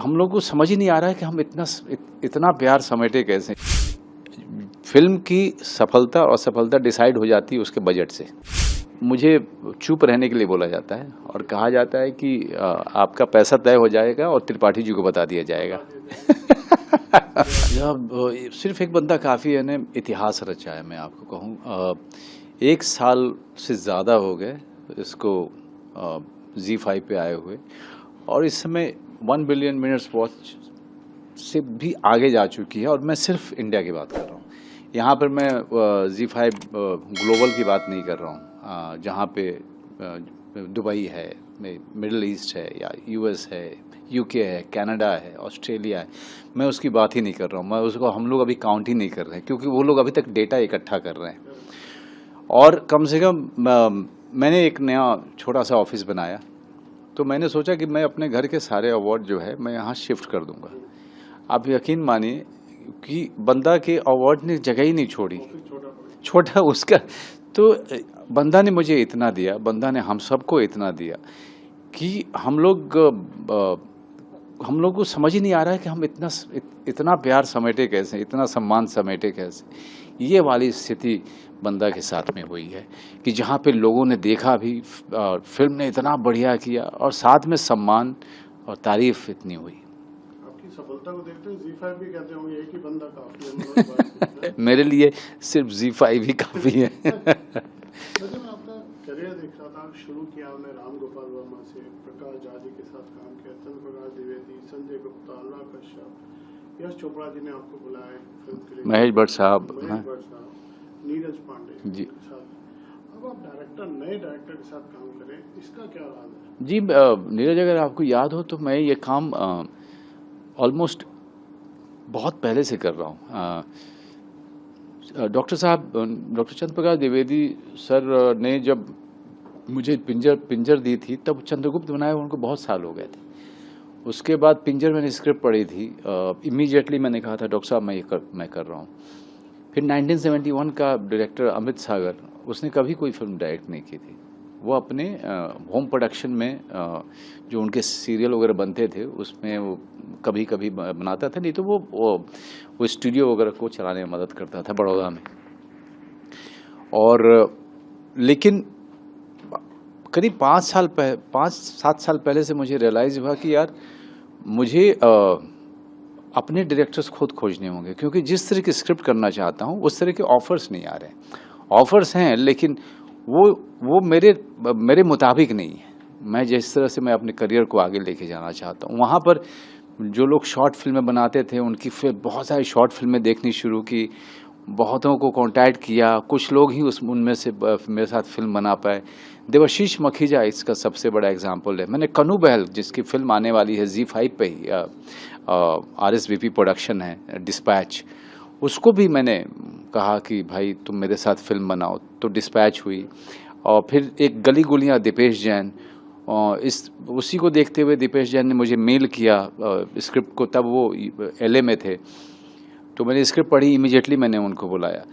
हम लोग को समझ ही नहीं आ रहा है कि हम इतना प्यार समेटे कैसे। फिल्म की सफलता और असफलता डिसाइड हो जाती है उसके बजट से। मुझे चुप रहने के लिए बोला जाता है और कहा जाता है कि आपका पैसा तय हो जाएगा और त्रिपाठी जी को बता दिया जाएगा। सिर्फ एक बंदा काफ़ी है ने इतिहास रचा है। मैं आपको कहूँ 1 साल से ज़्यादा हो गए इसको ZEE5 पे आए हुए, और इस समय 1 बिलियन मिनट्स वॉच से भी आगे जा चुकी है। और मैं सिर्फ इंडिया की बात कर रहा हूँ। यहाँ पर मैं ZEE5 ग्लोबल की बात नहीं कर रहा हूँ, जहाँ पे दुबई है, मिडिल ईस्ट है या US है, UK है, कनाडा है, ऑस्ट्रेलिया है, मैं उसकी बात ही नहीं कर रहा हूँ। मैं उसको हम लोग अभी काउंट ही नहीं कर रहे हैं, क्योंकि वो लोग अभी तक डेटा इकट्ठा कर रहे हैं। और कम से कम मैंने एक नया छोटा सा ऑफिस बनाया, तो मैंने सोचा कि मैं अपने घर के सारे अवार्ड जो है मैं यहाँ शिफ्ट कर दूंगा। आप यकीन मानिए कि बंदा के अवार्ड ने जगह ही नहीं छोड़ी, छोटा उसका। तो बंदा ने मुझे इतना दिया, बंदा ने हम सबको इतना दिया कि हम लोग को समझ ही नहीं आ रहा है कि हम इतना प्यार समेटे कैसे, इतना सम्मान समेटे कैसे। ये वाली स्थिति बंदा के साथ में हुई है कि जहाँ पे लोगों ने देखा भी, फिल्म ने इतना बढ़िया किया और साथ में सम्मान और तारीफ इतनी हुई। आपकी सफलता को देखते हुए ZEE5 भी कहते होंगे एक ही बंदा काफी है। मेरे लिए सिर्फ ZEE5 ही काफी है। वैसे मैं आपका करियर देख रहा था, शुरू किया आपने राम गोपाल वर्मा से, प्रकाश झा जी के साथ काम किया, चंद्रप्रकाश द्विवेदी, संजय गुप्ता, अनुराग कश्यप, यश चोपड़ा जी ने आपको बुलाया फिल्म के लिए, महेश भट्ट साहब, नीरज पांडे जी। के साथ। अब आप नए डायरेक्टर के साथ काम करें, इसका क्या राज है? जी नीरज, अगर आपको याद हो तो मैं ये काम ऑलमोस्ट बहुत पहले से कर रहा हूँ। डॉक्टर चंद्रप्रकाश द्विवेदी सर ने जब मुझे पिंजर दी थी, तब चंद्रगुप्त बनाए उनको बहुत साल हो गए थे। उसके बाद पिंजर मैंने स्क्रिप्ट पढ़ी थी, इमीडिएटली मैंने कहा था डॉक्टर साहब मैं कर रहा हूँ। फिर 1971 का डायरेक्टर अमित सागर, उसने कभी कोई फिल्म डायरेक्ट नहीं की थी। वो अपने होम प्रोडक्शन में जो उनके सीरियल वगैरह बनते थे उसमें वो कभी कभी बनाता था, नहीं तो वो स्टूडियो वगैरह को चलाने में मदद करता था बड़ौदा में। और लेकिन करीब 5-7 साल पहले से मुझे रियलाइज़ हुआ कि यार मुझे अपने डायरेक्टर्स खुद खोजने होंगे, क्योंकि जिस तरह की स्क्रिप्ट करना चाहता हूँ उस तरह के ऑफर्स नहीं आ रहे। ऑफर्स हैं लेकिन वो मेरे मुताबिक नहीं है। मैं जिस तरह से मैं अपने करियर को आगे लेके जाना चाहता हूँ, वहाँ पर जो लोग शॉर्ट फिल्में बनाते थे उनकी फिर बहुत सारी शॉर्ट फिल्में देखनी शुरू की, बहुतों को कांटेक्ट किया, कुछ लोग ही उनमें से मेरे साथ फिल्म बना पाए। देवाशीष मखीजा इसका सबसे बड़ा एग्जाम्पल है। मैंने कनू बहल, जिसकी फिल्म आने वाली है ZEE5 पे ही, RSVP प्रोडक्शन है, डिस्पैच, उसको भी मैंने कहा कि भाई तुम मेरे साथ फिल्म बनाओ, तो डिस्पैच हुई। और फिर एक गली गुलियाँ, दीपेश जैन, उसी को देखते हुए दीपेश जैन ने मुझे मेल किया स्क्रिप्ट को, तब वो LA में थे। तो मैंने स्क्रिप्ट पढ़ी, इमीडिएटली मैंने उनको बुलाया।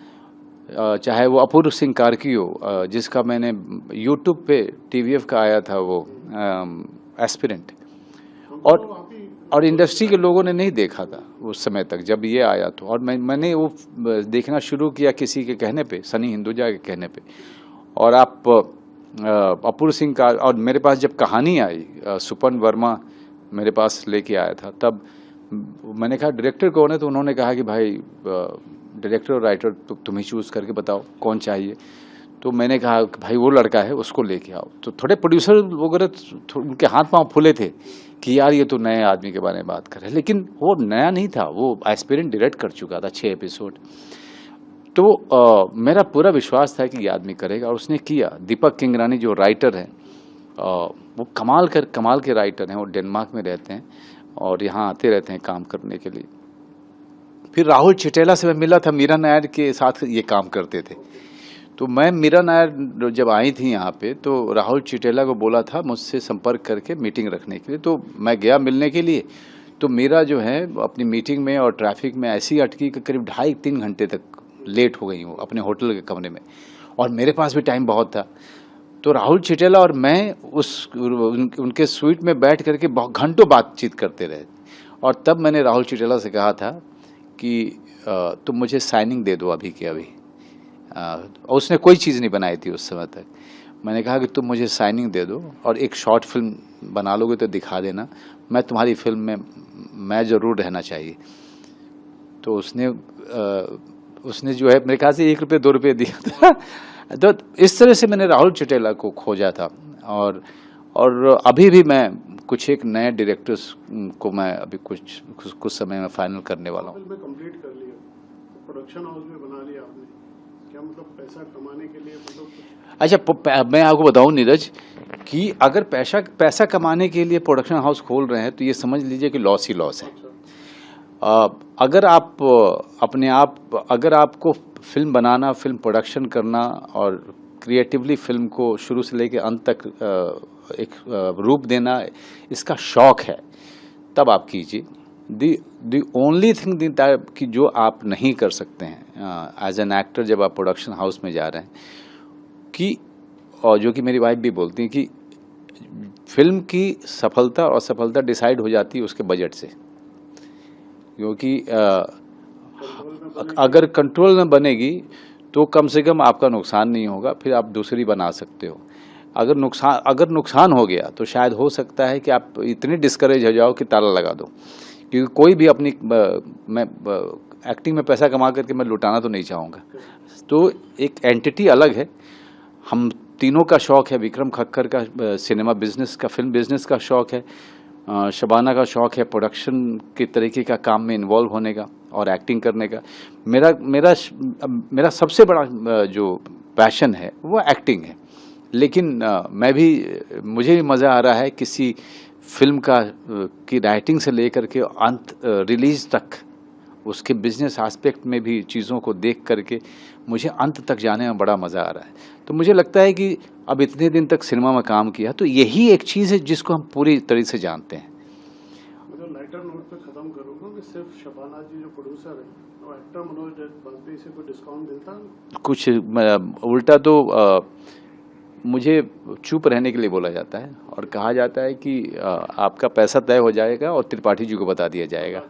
चाहे वो अपूर्व सिंह कार्की हो, जिसका मैंने YouTube पे TVF का आया था वो एस्पिरेंट, और इंडस्ट्री के लोगों ने नहीं देखा था उस समय तक जब ये आया। तो और मैंने वो देखना शुरू किया किसी के कहने पे, सनी हिंदुजा के कहने पे। और आप अपूर्व सिंह का, और मेरे पास जब कहानी आई, सुपन वर्मा मेरे पास लेके आया था, तब मैंने कहा डायरेक्टर कौन है, तो उन्होंने कहा कि भाई डायरेक्टर और राइटर तो तुम ही चूज़ करके बताओ कौन चाहिए। तो मैंने कहा कि भाई वो लड़का है, उसको लेके आओ। तो थोड़े प्रोड्यूसर वगैरह उनके हाथ पांव फूले थे कि यार ये तो नए आदमी के बारे में बात कर रहे हैं, लेकिन वो नया नहीं था, वो एस्पिरेंट डायरेक्ट कर चुका था 6 एपिसोड। तो मेरा पूरा विश्वास था कि ये आदमी करेगा, और उसने किया। दीपक किंगरानी जो राइटर हैं, वो कमाल के राइटर हैं। वो डेनमार्क में रहते हैं और यहाँ आते रहते हैं काम करने के लिए। फिर राहुल चिटेला से मैं मिला था, मीरा नायर के साथ ये काम करते थे। तो मैं, मीरा नायर जब आई थी यहाँ पे, तो राहुल चिटेला को बोला था मुझसे संपर्क करके मीटिंग रखने के लिए। तो मैं गया मिलने के लिए, तो मीरा जो है अपनी मीटिंग में और ट्रैफिक में ऐसी अटकी कि करीब 2.5-3 घंटे तक लेट हो गई हूँ अपने होटल के कमरे में, और मेरे पास भी टाइम बहुत था। तो राहुल चिटेला और मैं उनके स्वीट में बैठ करके बहुत घंटों बातचीत करते रहे। और तब मैंने राहुल चिटेला से कहा था कि तुम मुझे साइनिंग दे दो अभी के अभी। और उसने कोई चीज़ नहीं बनाई थी उस समय तक। मैंने कहा कि तुम मुझे साइनिंग दे दो और एक शॉर्ट फिल्म बना लोगे तो दिखा देना, मैं तुम्हारी फिल्म में मैं ज़रूर रहना चाहिए। तो उसने जो है मेरे ख्याल से 1 रुपये 2 रुपये दिया था। तो इस तरह से मैंने राहुल चिटेला को खोजा था। और अभी भी मैं कुछ एक नए डायरेक्टर्स को मैं अभी कुछ समय में फाइनल करने वाला हूँ। फिल्म कंप्लीट कर लिया, प्रोडक्शन हाउस में बना लिया आपने, क्या मतलब पैसा कमाने के लिए मतलब? अच्छा, मैं आपको बताऊं नीरज कि अगर पैसा कमाने के लिए प्रोडक्शन हाउस खोल रहे हैं तो ये समझ लीजिए कि लॉस ही लॉस है। अगर आपको फिल्म बनाना, फिल्म प्रोडक्शन करना और क्रिएटिवली फिल्म को शुरू से लेकर अंत तक एक रूप देना इसका शौक है, तब आप कीजिए। दी ओनली थिंग कि जो आप नहीं कर सकते हैं एज एन एक्टर जब आप प्रोडक्शन हाउस में जा रहे हैं, कि और जो कि मेरी वाइफ भी बोलती हैं कि फिल्म की सफलता और असफलता डिसाइड हो जाती है उसके बजट से। क्योंकि अगर कंट्रोल में बनेगी तो कम से कम आपका नुकसान नहीं होगा, फिर आप दूसरी बना सकते हो। अगर नुकसान हो गया तो शायद हो सकता है कि आप इतने डिस्करेज हो जाओ कि ताला लगा दो। क्योंकि कोई भी अपनी मैं एक्टिंग में पैसा कमा करके मैं लुटाना तो नहीं चाहूँगा। तो एक एंटिटी अलग है। हम तीनों का शौक है, विक्रम खक्कर का सिनेमा बिजनेस का, फिल्म बिजनेस का शौक है, शबाना का शौक है प्रोडक्शन के तरीके का काम में इन्वॉल्व होने का और एक्टिंग करने का। मेरा सबसे बड़ा जो पैशन है वो एक्टिंग है। लेकिन मुझे भी मज़ा आ रहा है किसी फिल्म की राइटिंग से लेकर के अंत रिलीज तक, उसके बिजनेस एस्पेक्ट में भी चीज़ों को देख करके मुझे अंत तक जाने में बड़ा मज़ा आ रहा है। तो मुझे लगता है कि अब इतने दिन तक सिनेमा में काम किया तो यही एक चीज़ है जिसको हम पूरी तरह से जानते हैं। मतलब लाइटर नोट पे ख़त्म करूँगा कि सिर्फ शबाना जी जो प्रोड्यूसर है और एक्टर मनोज वाजपेयी से कोई डिस्काउंट मिलता है? कुछ उल्टा तो मुझे चुप रहने के लिए बोला जाता है और कहा जाता है कि आपका पैसा तय हो जाएगा और त्रिपाठी जी को बता दिया जाएगा।